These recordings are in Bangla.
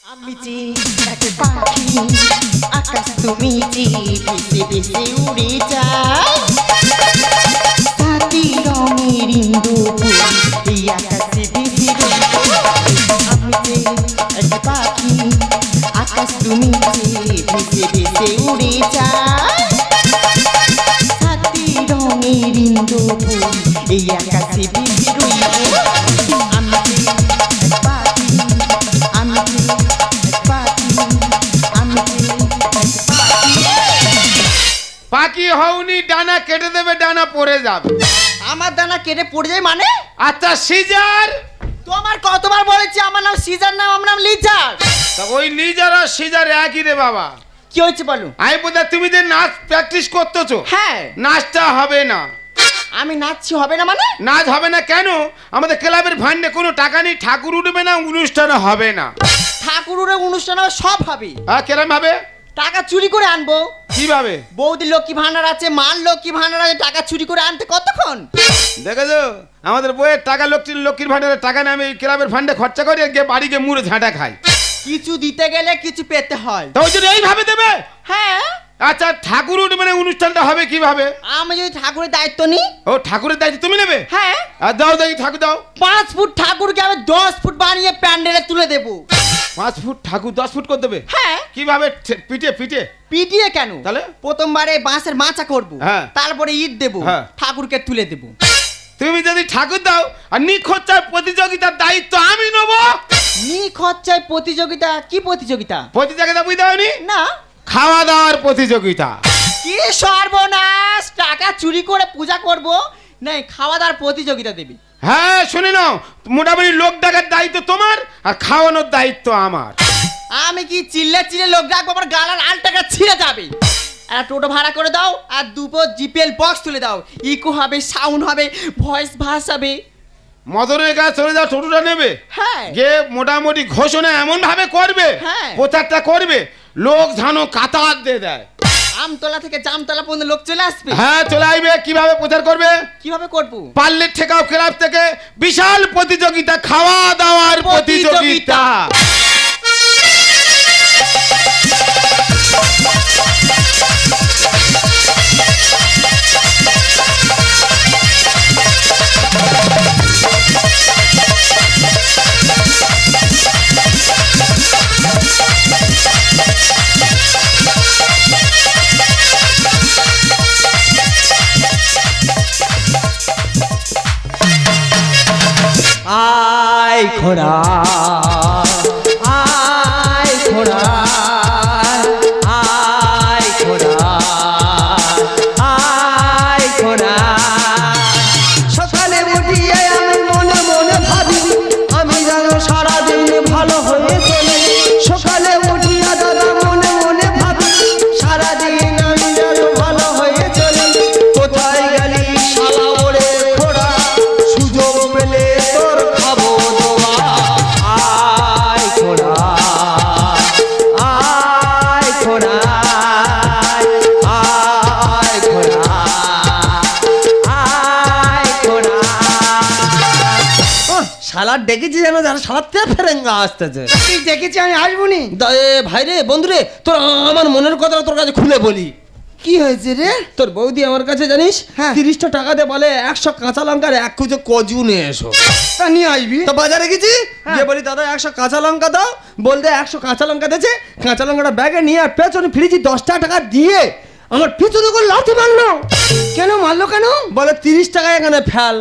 আমি যে এক পাখি আকাশ তুমি যে ভেসে ভেসে উড়ে যায় সাথী রঙের ইন্দুপুর এই আকাশে ভেসে আমি যে এক পাখি আকাশ তুমি যে ভেসে ভেসে উড়ে যায় সাথী রঙের ইন্দুপুর এই আকাশে ভেসে রইব আমি যে এক পাখি আমি যে পাখি হওনি ডানা কেটে দেবে ডানা পড়ে যাবে আমার ডানা কেটে পড়ে যায় মানে আচ্ছা সিজার তোমার কতবার বলেছি আমার নাম সিজার নাম আমার নাম লিজার তা ওই লিজার আর সিজার একই রে বাবা কি হয়েছে বলো আমি বলতে তুমি যে নাচ প্র্যাকটিস করতেছো হ্যাঁ নাচটা হবে না আমি নাচছি হবে না মানে নাচ হবে না কেন আমাদের ক্লাবের ফান্ডে কোনো টাকা নেই ঠাকুর উঠবে না অনুষ্ঠান হবে না ঠাকুরের অনুষ্ঠান হবে সব হবে হ্যাঁ কেরম হবে টাকা চুরি করে আনবো কিভাবে বৌদি লক্ষ্মী ভান্ডার আছে মার লক্ষ্মী ভান্ডার আছে টাকা চুরি করে আনতে কতক্ষণ দেখেছো আমাদের বইয়ের টাকা লক্ষ্মীর ভান্ডারের টাকা নিয়ে আমি এই ক্লাবের ফান্ডে খরচা করে গিয়ে বাড়ি গিয়ে মুড়ে ঝাঁটা খাই কিছু দিতে গেলে কিছু পেতে হয় তো ওই জন্য এইভাবে দেবে হ্যাঁ আচ্ছা ঠাকুর উঠবে না অনুষ্ঠানটা হবে কিভাবে আমি যদি ঠাকুরের দায়িত্ব নিই ও ঠাকুরের দায়িত্ব তুমি নেবে হ্যাঁ আর দাও দেখি ঠাকুর দাও 5 ফুট ঠাকুরকে আমি 10 ফুট বানিয়ে প্যান্ডেলে তুলে দেবো 5 ফুট ঠাকুর 10 ফুট করে দেবে হ্যাঁ কিভাবে পিঠে পিঠে পিটিয়ে কেন তাহলে প্রথমবারে বাঁশের মাচা করব হ্যাঁ। তারপরে ইট দেব হ্যাঁ। ঠাকুরকে তুলে দেব তুমি যদি ঠাকুর দাও আর নিখরচার প্রতিযোগিতার দায়িত্ব আমি নেব নিখরচায় প্রতিযোগিতা কি প্রতিযোগিতা প্রতিযোগিতা বুঝতে পারনি না খাওয়া দাওয়ার প্রতিযোগিতা কি সর্বনাশ টাকা চুরি করে পূজা করব নাই খাওয়া দাওয়ার প্রতিযোগিতা দেবে হ্যাঁ শুনে নাও মোটামুটি লোক ডাকার দায়িত্ব তোমার আর খাওয়ানোর দায়িত্ব আমার আমি কি চিল্লে চিল্লে লোক ডাকবো আমার গালার আল টাকা ছিঁড়ে যাবে আর টোটো ভাড়া করে দাও আর দুটো জিপিএল বক্স তুলে দাও ইকো হবে সাউন্ড হবে ভয়েস ভাসাবে মদনের কাছে চলে যাও টোটোটা নেবে হ্যাঁ গিয়ে মোটামুটি ঘোষণা এমন ভাবে করবে হ্যাঁ। প্রচারটা করবে লোক ঝানো কাতার দিয়ে দেয় আমতলা থেকে জামতলা পর্যন্ত লোক চলে আসবে হ্যাঁ চলে আসবে কিভাবে প্রচার করবে কিভাবে করবো পারলে ঠেকাও ক্লাব থেকে বিশাল প্রতিযোগিতা খাওয়া দাওয়ার প্রতিযোগিতা আয় ঘোড়া আয় ঘোড়া আয় ঘোড়া আয় ঘোড়া সকালে উঠিয়ে আমি মনে মনে ভাবি আমি যেন সারাদিন ভালো হয়ে চলি সকালে উঠিয়া দাদা মনে মনে ভাবি সারাদিন আমি যেন ভালো হয়ে চলি কোথায় গেলি শালা ওরে ঘোড়া সুযোগ পেলে তোর খাবো দোয়া আয় ঘোড়া আয় ঘোড়া আয় ঘোড়া আয় ঘোড়া শালা ডেকেছি যেন যারা শালাতে ফেরেঙ্গা আসতেছে তুই দেখেছি আমি আসবো নি ভাই রে বন্ধু রে তোর আমার মনের কথা তোর কাছে খুলে বলি কি হয়েছে রে তোর বৌদি আমার কাছে জানিস হ্যাঁ। 30টা টাকা দিয়ে বলে 100 কাঁচা লঙ্কার 1 কুচো কজু নিয়ে এসো তা নিয়ে আসবি তো বাজারে গেছি গিয়ে বলি দাদা 100 কাঁচা লঙ্কা দাও বলতে 100 কাঁচা লঙ্কা দিয়েছে কাঁচা লঙ্কাটা ব্যাগে নিয়ে আর পেছনে ফ্রিজে 10 টাকা দিয়ে আমার পিছনে করে লাথি মারলো কেন মারলো কেন বলে 30 টাকা এখানে ফেল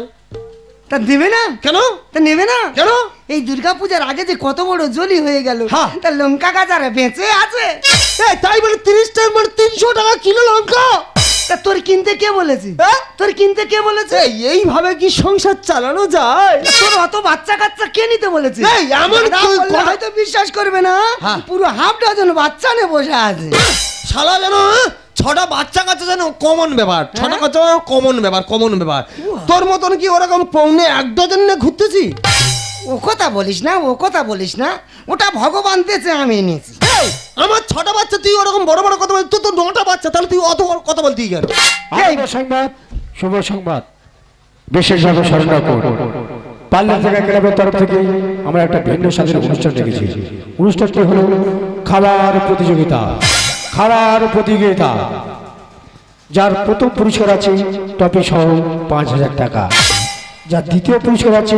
তা দেবে না কেন তা নেবে না কেন এই দুর্গাপূজার আগে যে কত বড় জলি হয়ে গেল হ্যাঁ। তা লঙ্কা গাজারে বেঁচে আছে তাই বলে 30 টাকা মানে 300 টাকা কিলো লঙ্কা তা তোর কিনতে কে বলেছে হ্যাঁ? তোর কিনতে কে বলেছে এইভাবে কি সংসার চালানো যায় তোর অত বাচ্চা কাচ্চা কে নিতে বলেছে এই, এমন দাদা কি- বললে হয়তো বিশ্বাস করবে না হ্যাঁ। পুরো হাফ ডজন বাচ্চা নিয়ে বসে আছে শালা যেন 6টা বাচ্চা কাচ্চা যেন কমন ব্যাপার 6টা বাচ্চা কমন ব্যাপার তোর মতন কি ওরকম পৌনে 1 ডজন নিয়ে ঘুরতেছি ও কথা বলিস না ও কথা বলিস না ওটা ভগবান দিয়েছে আমি এনেছি এই, আমার 6টা বাচ্চা তুই ওরকম বড় বড় কথা বল তোর তো 9টা বাচ্চা তাহলে তুই অত বড় কথা বলতেই কেন সংবাদ শুভ সংবাদ বিশেষভাবে স্মরণ করুন পার্লার থেকে ক্লাবের তরফ থেকে আমরা একটা ভিন্ন স্বাদের অনুষ্ঠান রেখেছি। অনুষ্ঠানটি হলো খাবার প্রতিযোগিতা। যার প্রথম পুরস্কার আছে টপি সহ 5,000 টাকা, যার দ্বিতীয় পুরস্কার আছে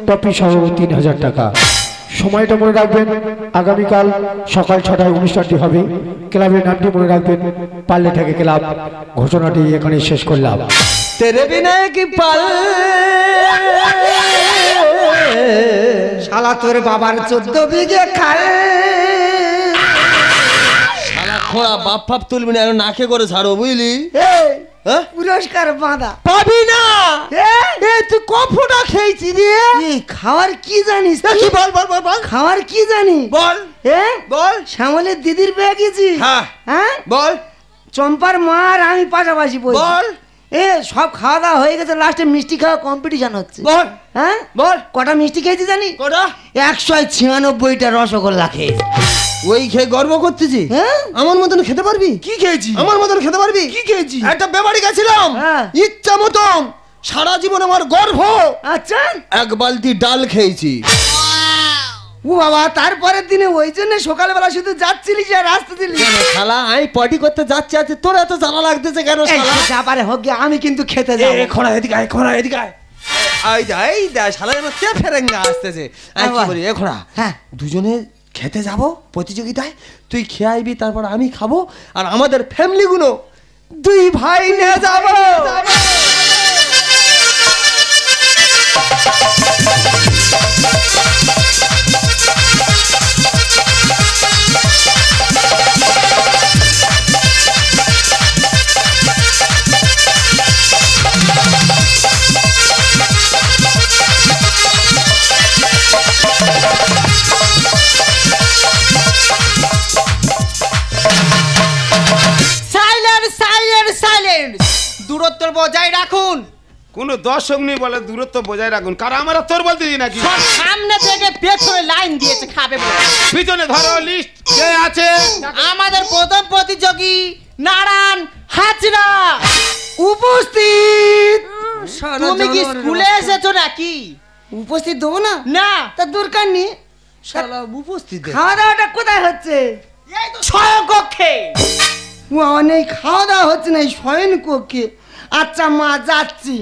টপি সহ 3,000 টাকা। সময়টা মনে রাখবেন, আগামীকাল সকাল 6টায় অনুষ্ঠানটি হবে। ক্লাবের নামটি মনে রাখবেন, পারলে থেকে ক্লাব। ঘোষণাটি এখানে শেষ করলাম। তেরে বিনা কি পাল শালা তোর বাবার 14 বিঘে খাল। শালা খোড়া বাপ ফাপ তুলবি না, নাকে করে ছাড়ো বুঝলি। পুরস্কার বাঁধা পাবি না। তুই কফটা খেয়েছি রে। খাওয়ার কি জানিস? কি বল বল বল বল, খাওয়ার কি জানি বল বল। শ্যামলের দিদির পেয়ে গেছি। হ্যাঁ বল। চম্পার মা আর আমি পাশাপাশি বল। সব খাওয়া দাওয়া হয়ে গেছে, লাস্টে মিষ্টি খাওয়া কম্পিটিশন হচ্ছে। বল। হ্যাঁ বল। কটা মিষ্টি খেয়েছি জানি? কটা? 196টা রসগোল্লা খেয়েছি। ওই খেয়ে গর্ব করতেছি? হ্যাঁ। আমার মতন খেতে পারবি? কি খেয়েছি? আমার মতন খেতে পারবি? কি খেয়েছি? একটা বেবাড়ি গেছিলাম, ইচ্ছা মতন সারা জীবন আমার গর্ব। আচ্ছা, 1 বালতি ডাল খেয়েছি। ও বাবা, তারপরের দিনে ওই জন্য সকালবেলা শুধু যাচ্ছিলিস আর রাস্তা দিলি? শালা আমি পটি করতে যাচ্ছি, আছে তোর এত জ্বালা লাগতেছে কেন? শালা যা পারে হোক গে, আমি কিন্তু খেতে যাব। খোড়া এদিকে আয়, খোড়া এদিকে আয়। এই দা শালা যেন তে ফেরেঙ্গা আসতেছে। আমি কি বলি, খোড়া দুজনে খেতে যাব প্রতিযোগিতায়, তুই খেয়ে আইবি, তারপর আমি খাবো, আর আমাদের ফ্যামিলি গুলো 2 ভাই নিয়ে যাবো। দূরত্ব বজায় রাখুন। কোন দর্শক নেই বলে দূরত্ব বজায় রাখুন। কারণ আমরা তোর বলতে দিই নাকি? সামনে থেকে পেছনে লাইন দিয়েছে খাবে বলে। পিছনে ধরো লিস্ট কে আছে। আমাদের প্রথম প্রতিযোগী নারায়ণ হাজরা উপস্থিত। তুমি কি স্কুলে এসেছো নাকি? উপস্থিত দেবো না? না, তার দরকার নেই। শালা উপস্থিত। খাওয়া দাওয়াটা কোথায় হচ্ছে? এই তো শয়ন কক্ষে। অনেক খাওয়া দাওয়া হচ্ছে না, শয়ন কক্ষে। আচ্ছা মা, যাচ্ছি।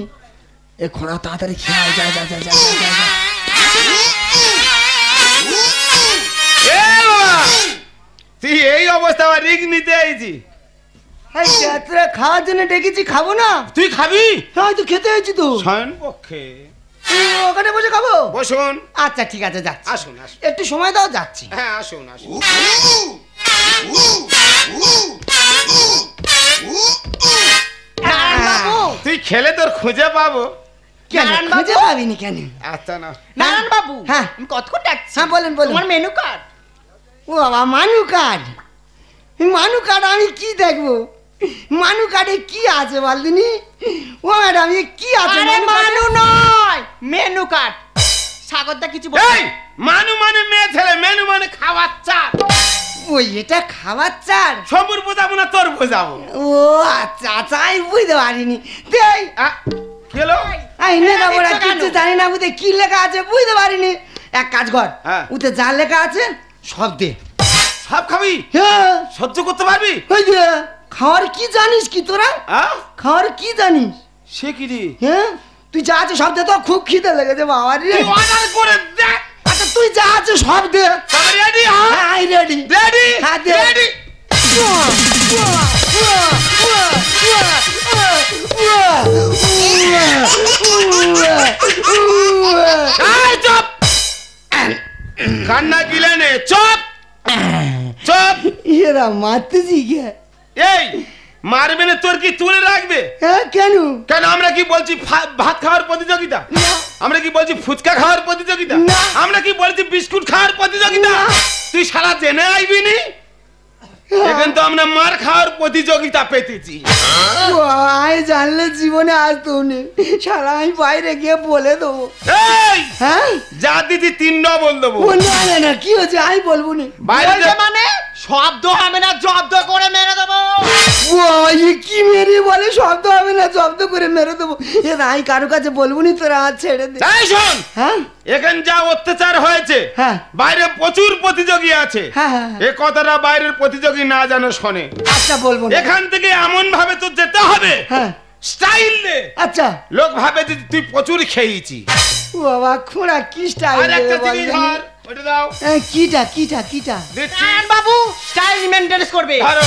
এ খোড়া তাড়াতাড়ি খেয়ে আয়, যা যা যা যা যা। তুই এই অবস্থা আবার রিস্ক নিতে আইছি? তোরা খাওয়ার জন্য ডেকেছি, খাবো না? তুই খাবি? হ্যাঁ, তুই খেতে হয়েছি তো। শয়ন পক্ষে ওখানে বসে খাবো? বসুন। আচ্ছা ঠিক আছে, যাচ্ছি। আসুন আসুন, একটু সময় দাও, যাচ্ছি। হ্যাঁ আসুন আসুন। তুই খেলে তোর খুঁজে পাবো। কেন খুঁজে পাবিনি কেন? আচ্ছা না নারায়ণ বাবু, হ্যাঁ। আমি কতক্ষণ ডাকছি? হ্যাঁ, বলেন বলেন। তোমার মেনু কার্ড। ও বাবা, মানু কার্ড। মানু কার্ড আমি কি দেখবো? মানু কার্ডে কি আছে বলদিনি? ও ম্যাডাম, কি আছে? আরে মানু নয়, মেনু কার্ড। সাগরদা কিছু বল। এই মানু মানে মেয়ে ছেলে, মেনু মানে খাবার চাল। ওই এটা খাবার চাল? সবুর বোঝাবো না তোর বোঝাবো। ও আচ্ছা আচ্ছা, আমি বুঝতে পারিনি। দেই খেলো। এই নেগা বড়া কিছু জানি না, বুঝতে কি লেখা আছে বুঝতে পারিনি। এক কাজ কর, উতে যা লেখা আছে সব দে। সব খাবি? হ্যাঁ। সহ্য করতে পারবি? ওই যে খাওয়ার কি জানিস কি তোরা? খাওয়ার কি জানিস? সে কি রে? হ্যাঁ, তুই যা আছে সব দে। তো খুব খিদে লেগেছে বাবা রে। তুই অর্ডার করে দে। আচ্ছা তুই যা আছে সব দে। তবে রেডি? হ্যাঁ, আই রেডি। রেডি? হ্যাঁ, দে। রেডি। চপ কান্না গিলে নে। Chop chop. এরা মারতেছি কে? এই মারবে না, তোর কি তুলে রাখবে? হ্যাঁ, কেন? কেন আমরা কি বলছি ভাত খাওয়ার প্রতিযোগিতা? আমরা কি বলছি ফুচকা খাওয়ার প্রতিযোগিতা? আমরা কি বলছি বিস্কুট খাওয়ার প্রতিযোগিতা? তুই সারা জেনে আইবি নি? এখন তো আমরা মার খাওয়ার প্রতিযোগিতা পেতেছি। আমি জানলে জীবনে আসতো না, সারা আমি বাইরে গিয়ে বলে দেবো। এই হ্যাঁ, যা দিদি 3 ডবল দেবো। না না না, কি হচ্ছে আমি বলবো না। বাইরে মানে শব্দ হবে না, জব্দ করে মেরে দেবো। কি মেরে বলে শব্দ হবে না, জব্দ করে মেরে দেবো? এ আমি কারো কাছে বলবো নি, তোরা হাত ছেড়ে দে। এই শোন, হ্যাঁ এখানে যা অত্যাচার হয়েছে, হ্যাঁ। বাইরে প্রচুর প্রতিযোগী আছে। হ্যাঁ, হ্যাঁ, এ কথাটা বাইরের প্রতিযোগী না জানো শোনে। আচ্ছা বলবো না। এখান থেকে এমন ভাবে তো যেতে হবে, হ্যাঁ স্টাইল নে। আচ্ছা। লোক ভাবে যে তুই প্রচুর খেয়েছি। ও বাবা খোঁড়া কি স্টাইল আর একটা জিনিস ধর, ওটা দাও। কিটা কিটা কিটা দিচ্ছি। নারায়ণ বাবু স্টাইল মেইনটেইন করবে। ধরো,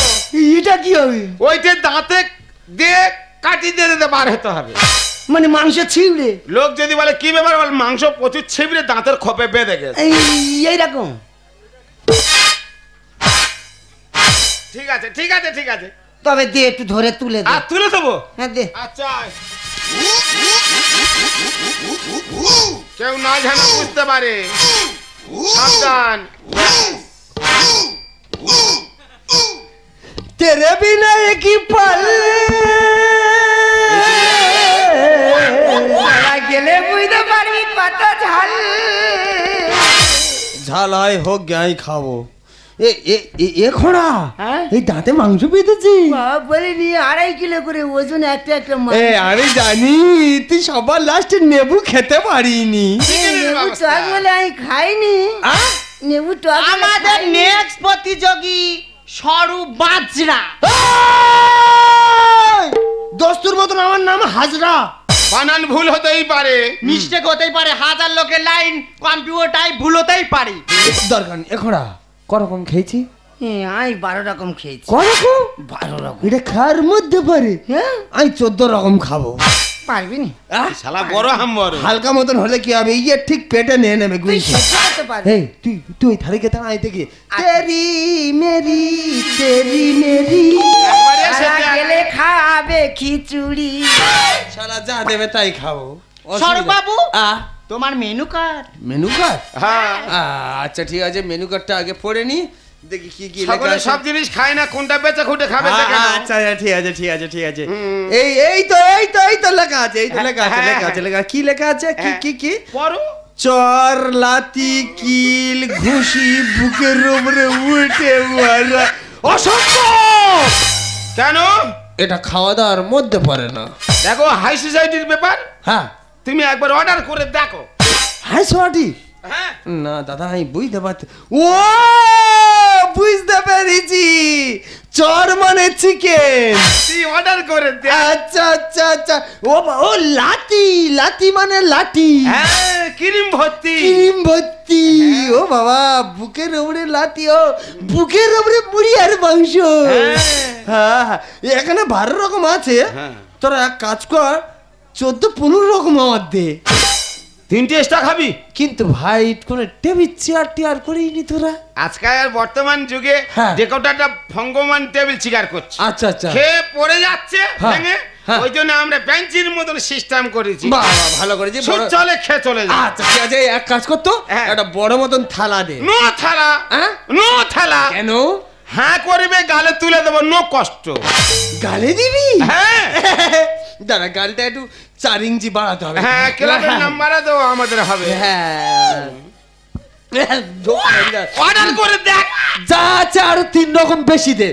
এটা কি হবে? ওইটা দাঁতে দিয়ে কাটি দিয়ে দিতে বার হতে হবে। মানে মাংস ছিঁড়ে? লোক যদি বলে কি ব্যাপার, বল মাংস প্রচুর ছিবড়ে দাঁতের খোপে বেঁধে গেছে। এইরকম? ঠিক আছে ঠিক আছে ঠিক আছে, তবে দে একটু ধরে তুলে দে। আর তুলে দেবো। হ্যাঁ দে। আচ্ছা, কেউ না জানা বুঝতে পারে, সাবধান। তেরে বিনা কি পল গেলে বুঝতে পারবি কত ঝাল। ঝাল হয় হোক গাই খাবো। এ খোড়া, এই দাঁতে মাংস পেতেছি। বলিনি 2.5 কিলো করে ওজন একটা একটা। আরে জানি, তুই সবার লাস্টে নেবু খেতে পারিনি। নেবু টক বলে আমি খাইনি। নেবু টক আমাদের নেক্সট প্রতিযোগী স্বরূপ বাজরা। দস্তুর মতন আমার নাম হাজরা। বানান ভুল হতেই পারে, মিস্টেক হতেই পারে, 1000 লোকের লাইন কম্পিউটার ভুল হতেই পারে। দরকার নেই। এখড়া করকম খেয়েছি? আমি 12 রকম খেয়েছি। করকম? 12 রকম? এটা খাওয়ার মধ্যে পারে? হ্যাঁ আমি 14 রকম খাবো। পারবি নি? শালা বড় হাম্বর। হালকা মতন হলে কি হবে, ইয়ে ঠিক পেটে নিয়ে নেবে। তুই তুই থালি খেতে আই থেকে তেরি মেরি তেরি মেরি গেলে খাবে খিচুড়ি। শালা যা দেবে তাই খাবো। স্বরূপ বাবু তোমার মেনু কার্ড। Menu card? হ্যাঁ আচ্ছা ঠিক আছে, মেনু কার্ডটা আগে পড়ে নি, দেখি কি কি সকলে সব জিনিস খায় না, কোনটা বেচে খুঁটে খাবে। আচ্ছা ঠিক আছে ঠিক আছে ঠিক আছে। এই তো লেখা আছে, এই তো লেখা আছে, লেখা আছে, লেখা কি লেখা আছে? কি কি কি পড়ো। চর লাতি কিল ঘুষি বুকের উপরে উঠে মারা। অসম্ভব! কেন? এটা খাওয়া দাওয়ার মধ্যে পড়ে না। দেখো হাই সোসাইটির ব্যাপার, হ্যাঁ তুমি একবার অর্ডার করে দেখো। High society? হ্যাঁ না দাদা আমি বুঝতে পারছি। ও বুঝতে পেরেছি, চর মানে চিকেন। তুই অর্ডার করে দে। আচ্ছা আচ্ছা আচ্ছা। ও লাতি, লাতি মানে লাঠি। হ্যাঁ ক্রিম ভর্তি। ক্রিম ভর্তি। ও বাবা বুকের উপরে লাতি, ও বুকের উপরে মুড়ি আর মাংস। হ্যাঁ হ্যাঁ এখানে 12 রকম আছে। তোরা এক কাজ কর, 14-15 রকম আমার দে। 3টে এক্সট্রা খাবি? কিন্তু ভাই কোন টেবিল চেয়ার টিয়ার করিনি তোরা? আজকাল বর্তমান যুগে ডেকোটারটা ভঙ্গমান টেবিল চিকার করছে। আচ্ছা আচ্ছা। খেয়ে পড়ে যাচ্ছে ভেঙে, ওই জন্য আমরা বেঞ্চির মতন সিস্টেম করেছি। বাবা ভালো করেছি। সুদ চলে খেয়ে চলে যায়। আচ্ছা ঠিক আছে, এক কাজ করতো, একটা বড় মতন থালা দে। নো থালা, নো থালা। কেন? হ্যাঁ করবে গালে তুলে দেবো, নো কষ্ট। গালে দিবি? হ্যাঁ দাঁড়া গালটা একটু 4 ইঞ্চি বাড়াতে হবে। হ্যাঁ ক্লাবের নাম্বারও দেবো আমাদের হবে। হ্যাঁ অর্ডার করে দেখ। যা আছে আরো 3 রকম বেশি দে।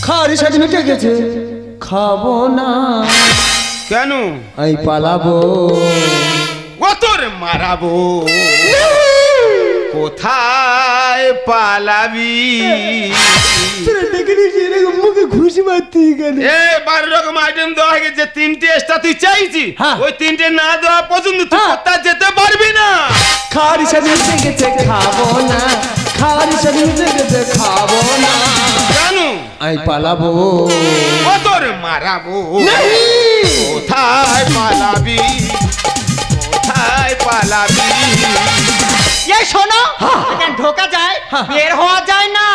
খাওয়ার সাথে মিটে গেছে, খাবো না। কেন? আমি পালাবো। ও তোর মারাবো। কোথায় পালাবি? মুখে ঘুষি মারতি কেন? 12 রকম আইটেম দেওয়া হয়ে গেছে, 3টে এক্সট্রা তুই চাইছি। ওই 3টে না দেওয়া পর্যন্ত তুই কোথাও যেতে পারবি না। খাওয়ার সাথে মিটে গেছে, খাবো না। খাওয়ার সাথে মিটে গেছে, খাবো না। কেন? আমি পালাবো। ও তোর মারাবো। কোথায় পালাবি? কোথায় পালাবি? এই শোনো, এখানে ঢোকা যায়, বের হওয়া যায় না।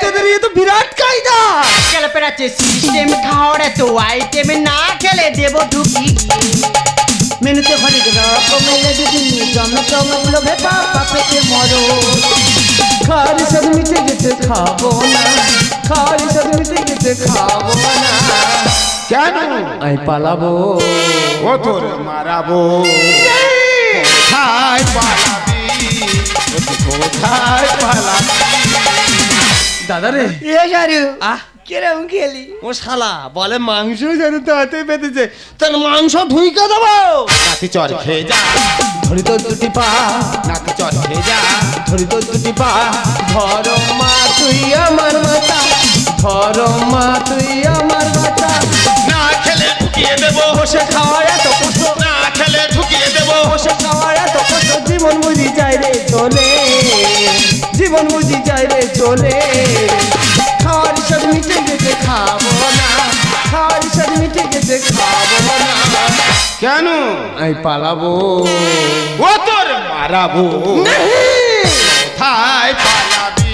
তোদের ইয়ে তো বিরাট কায়দা। কেলে পেরাচ্ছে সিস্টেম, খাওয়ার এত আইটেম না খেলে দেব ঢুকি। মেনুতে হরেক রকমের লেডিস জমজম লোভে বাবা পেটে মরো। খাওয়ার সাথে মিটে গেছে, খাবো না। খাওয়ার সাথে মিটে গেছে, খাবো না। কেন? আমি পালাবো। ও তোর মারাবো। কোথায় পালাবি ও তুই কোথায় পালাবি দাদা রে এ সারু আহ কিরম খেলি ও শালা বলে মাংস যেন তো হাতে পেতেছে তার মাংস ঢুইকে দেবো নাতি চর খেয়ে যা ধরি তোর দুটি পা নাতি চর খেয়ে যা ধরি তোর দুটি পা ধর মা তুই আমার মাতা ধর মা তুই আমার মাতা না খেলে ঢুকিয়ে দেবো বসে খাওয়া এত কষ্ট না খেলে ঢুকিয়ে দেবো বসে খাওয়া এত কষ্ট জীবন বুঝি যায় রে চলে জীবন বুঝি যায় রে চলে খাওয়ার সব মিটে গেছে খাবো না খাওয়ার সব মিটে গেছে খাবো না কেন আমি পালাবো ও তোর মারাবো কোথায় পালাবি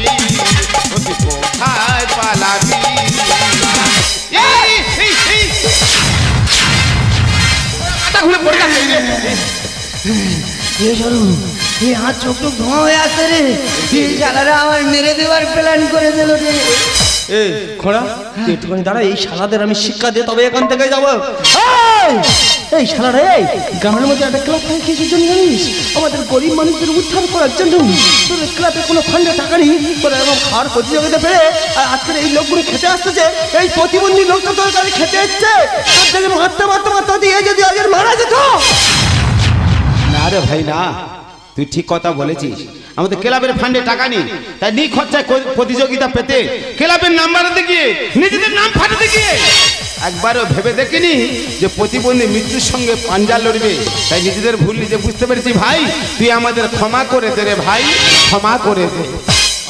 ও তুই কোথায় পালাবি এই, এই, এই। মাথা ঘুরে পড়ে যাচ্ছে রে। এ সারু এ হাত চোখ তো ধোঁয়া হয়ে আসছে রে এই শালারা আমার মেরে দেওয়ার প্ল্যান করে দিল রে এই খোড়া তুই একটুখানি দাঁড়া এই শালাদের আমি শিক্ষা দিয়ে তবে এখান থেকে যাবো এই শালারা এই গ্রামের মধ্যে একটা ক্লাব থাকে কিসের জন্য জানিস আমাদের গরিব মানুষদের উদ্ধার করার জন্য তোদের ক্লাবে কোনো ফান্ডে টাকা নেই তোরা এরকম খাওয়ার প্রতিযোগিতা পেরে আর আজকের এই লোকগুলো খেতে আসতেছে এই প্রতিবন্ধী লোকটা তোর কাছে খেতে এসছে তোর থেকে মারতে মারতে মারতে দিয়ে যদি আজের মারা যেত না রে ভাই না তুই ঠিক কথা বলেছিস আমাদের ক্লাবের ফান্ডে টাকা নেই তাই নি খরচায় প্রতিযোগিতা পেতে ক্লাবের নাম্বার দেখিয়ে নিজেদের নাম ফাটাতে গিয়ে একবারও ভেবে দেখিনি যে প্রতিবন্ধী মৃত্যুর সঙ্গে পাঞ্জা লড়বে তাই নিজেদের ভুল নিজে বুঝতে পেরেছি ভাই তুই আমাদের ক্ষমা করে দে রে ভাই ক্ষমা করে দে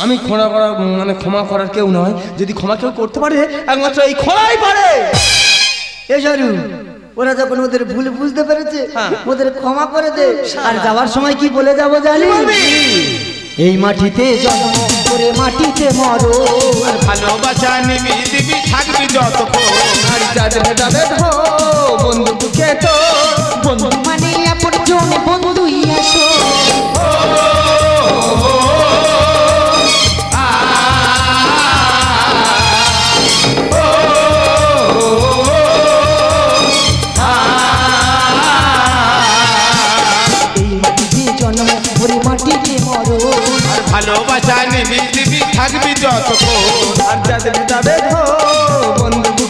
আমি ক্ষমা করার মানে ক্ষমা করার কেউ নয় যদি ক্ষমা কেউ করতে পারে একমাত্র এই খোলাই পারে এ সারু ওরা যখন ওদের ভুল বুঝতে পেরেছে হ্যাঁ। ওদের ক্ষমা করে দে আর যাওয়ার সময় কি বলে যাবো জানি এই মাটিতে জন্ম করে মাটিতে মরো আর ভালোবাসা নিবি দিবি থাকবি যতক্ষণ আর যাদের যাদের হো বন্ধু বুকে তো বন্ধু মানে আপন বন্ধুই আসো এই মাটিতে জন্ম করে মাটিতে মরো আর ভালোবাসা নিবি দিবি থাকবি যতক্ষণ আর যাদের যাদের হো বন্ধু